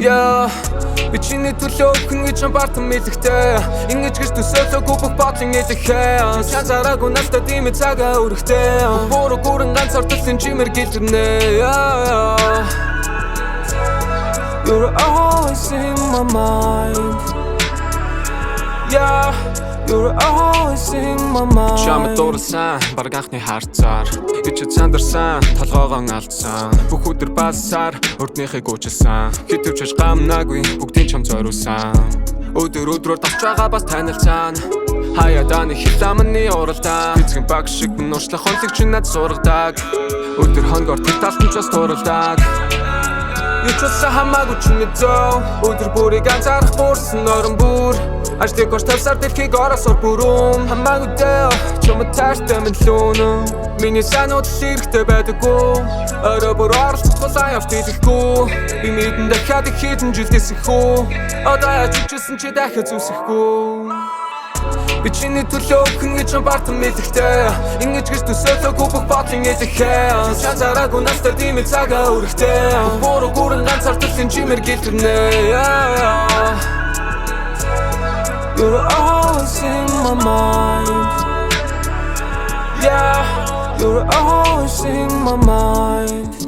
Yeah, би чиний төлөө өгнө гэж бартан мэдхтэй. Ингэж гэж төсөөлөөгүй бүх бодлын эдэхээ. Чан зараагүй настаа димэ цагаа өрхтэй. Буруу гүрэн ганц ортолын чимэр гэлэрнэ. You're always in my mind. Yeah, you're always in my mind. Чамд дуурсан баг анхны харцаар ичэд сандарсан толгоогоо алдсан. Бүх өдөр бассаар өрднийхээ гүйчилсан. Хитвчж гамнаагүй бүгдийн чам зориулсан. Өдрөөр тавч байгаа бас танилцсан. Хаяаданы хилάμны уралдаан. Эцгийн баг шиг нуушлах хонцог чи над сургадаг. Өдөр хонгоор тэр талд ч бас туралдаг. Ючулсан хамаагүй чиний зөө. Өдөр бүрийг анзаарах буурсан орон бүр. Ажлыг гош тавсаар дэлхийг оросоор бүрүүн. Хамаагүй дөө чумд таартай минь лүүнэ. Миний санууд хэрэгтэй байдаггүй. Орой бүр оролцох тулаан явж дэлэхгүй. Би мэдэн дахиад их хэдэн жил дэсэхгүй. Одоо яаж ичүүлсэн чи дахиад зүсэхгүй. Би чиний төлөө өгнө гэж бартан мэдхтэй. Ингэж гэж төсөөлөөгүй бүх бодлын эдэхээ. Чан зараагүй настаа димэ цагаа өрхтэй. Буруу гүрэн ганц ортолын чимэр гэлэрнэ. You're always in my mind. Yeah, you're always in my mind.